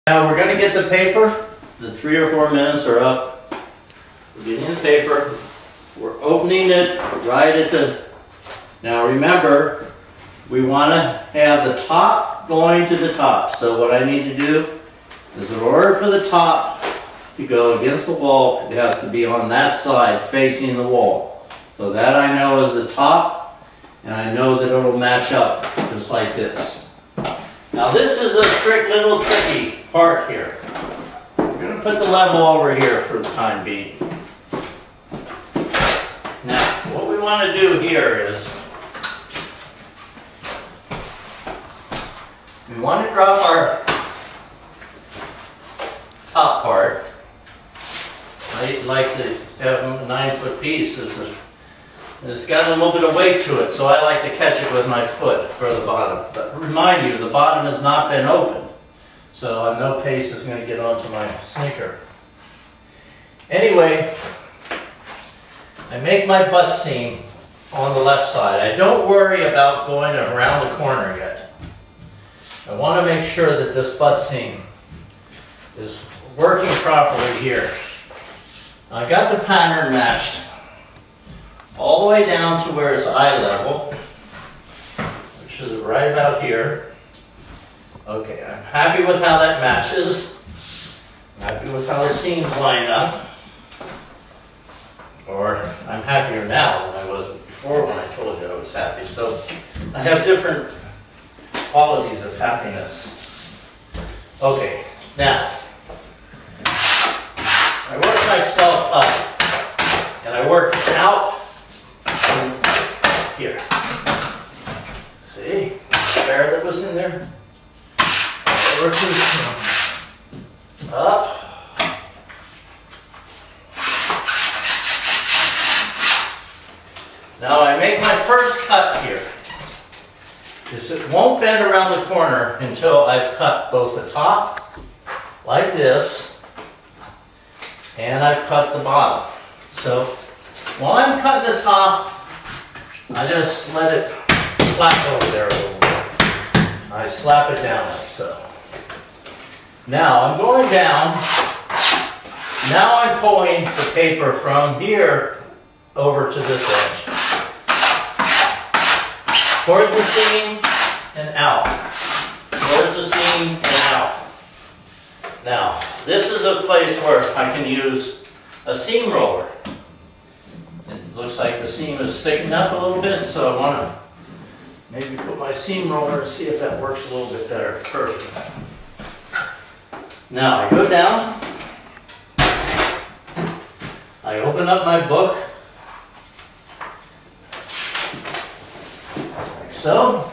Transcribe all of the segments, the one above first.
Now we're going to get the paper. The 3 or 4 minutes are up. We're getting the paper. We're opening it right at the... Now remember, we want to have the top going to the top. So what I need to do is, in order for the top to go against the wall, it has to be on that side facing the wall. So that I know is the top, and I know that it'll match up just like this. Now this is a little tricky part here. We're going to put the level over here for the time being. Now what we want to do here is we want to drop our top part. I like to have a 9-foot piece. It's got a little bit of weight to it, so I like to catch it with my foot for the bottom. But remind you, the bottom has not been opened, so no paste is going to get onto my sneaker. Anyway, I make my butt seam on the left side. I don't worry about going around the corner yet. I want to make sure that this butt seam is working properly here. I got the pattern matched all the way down to where it's eye level, which is right about here. Okay, I'm happy with how that matches. I'm happy with how the seams line up. Or I'm happier now than I was before when I told you I was happy. So I have different qualities of happiness. Okay, now I work myself up and I work out here. See? The air that was in there? Up. Now I make my first cut here. It won't bend around the corner until I've cut both the top, like this, and I've cut the bottom. So while I'm cutting the top, I just let it flap over there a little bit. I slap it down like so. Now I'm going down. Now I'm pulling the paper from here over to this edge. Towards the seam and out. Towards the seam and out. Now, this is a place where I can use a seam roller. It looks like the seam is sticking up a little bit, so I want to maybe put my seam roller and see if that works a little bit better. Perfect. Now I go down. I open up my book. Like so.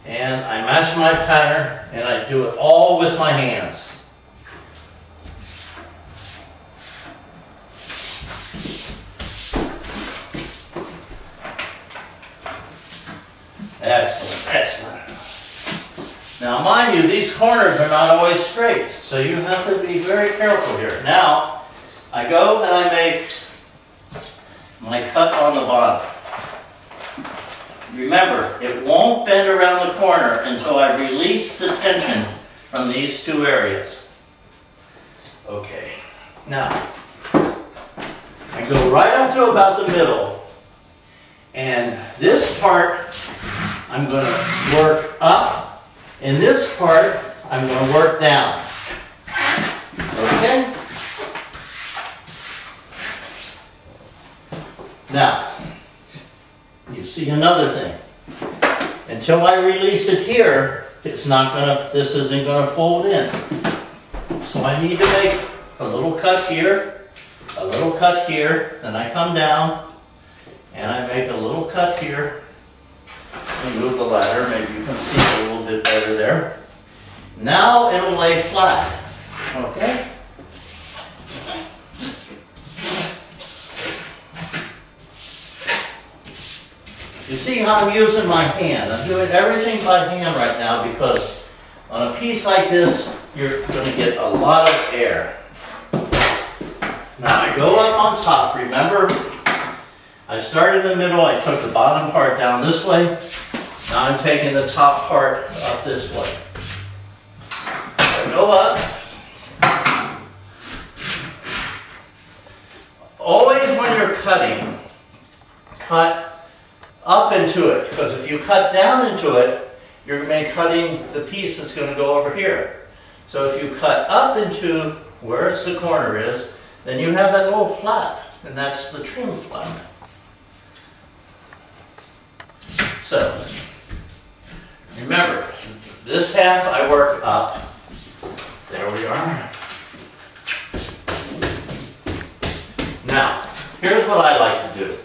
And I match my pattern, and I do it all with my hands. Excellent, excellent. Now mind you, these corners are not always straight, so you have to be very careful here. Now, I go and I make my cut on the bottom. Remember, it won't bend around the corner until I release the tension from these two areas. Okay, now, I go right up to about the middle, and this part I'm going to work up, and this part I'm going to work down. Okay? Now, you see another thing. Until I release it here, this isn't going to fold in. So I need to make a little cut here, a little cut here, then I come down, and I make a little cut here. Let me move the ladder, maybe you can see it a little bit better there. Now it'll lay flat, okay? You see how I'm using my hand. I'm doing everything by hand right now because on a piece like this, you're going to get a lot of air. Now I go up on top, remember? I started in the middle, I took the bottom part down this way. Now I'm taking the top part up this way. go up. Always when you're cutting, cut up into it, because if you cut down into it, you're going to be cutting the piece that's going to go over here. So if you cut up into where the corner is, then you have that little flap, and that's the trim flap. So, remember, this half I work up. There we are. Now, here's what I like to do.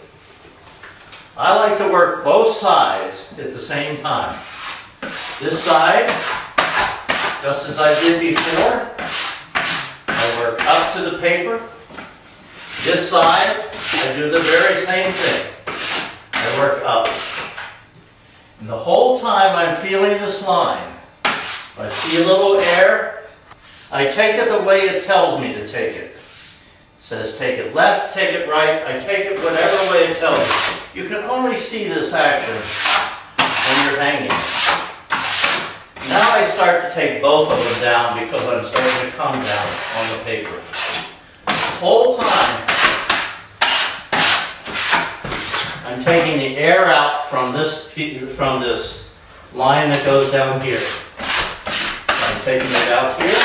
I like to work both sides at the same time. This side, just as I did before, I work up to the paper. This side, I do the very same thing. I work up. And the whole time I'm feeling this line, if I see a little air, I take it the way it tells me to take it. It says take it left, take it right, I take it whatever way it tells you. You can only see this action when you're hanging. Now I start to take both of them down because I'm starting to come down on the paper. The whole time I'm taking the air out from this line that goes down here. I'm taking it out here.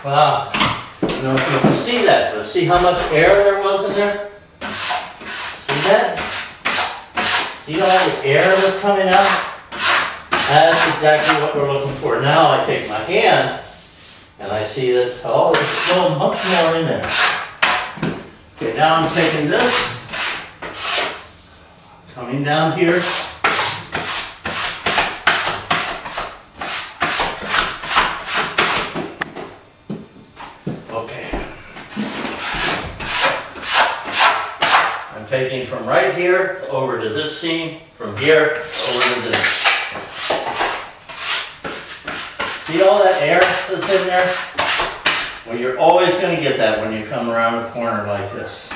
Wow. I don't know if you can see that, but see how much air there was in there? See that? See all the air that's coming out? That's exactly what we're looking for. Now I take my hand and I see that, oh, there's still much more in there. Okay, now I'm taking this, coming down here. Okay. I'm taking from right here over to this seam, from here over to this. See all that air that's in there? Well, you're always going to get that when you come around a corner like this.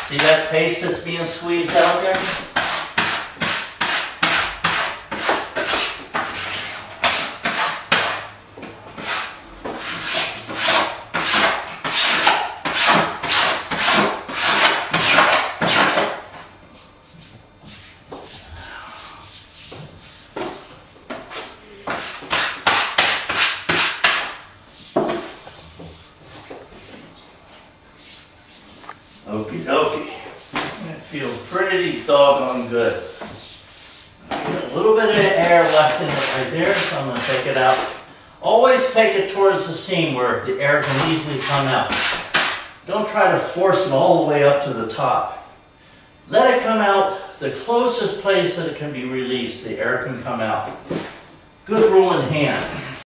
See that paste that's being squeezed out there? Okie dokie. It feels pretty doggone good. A little bit of air left in it right there, so I'm going to take it out. Always take it towards the seam where the air can easily come out. Don't try to force it all the way up to the top. Let it come out the closest place that it can be released. The air can come out. Good rule in hand.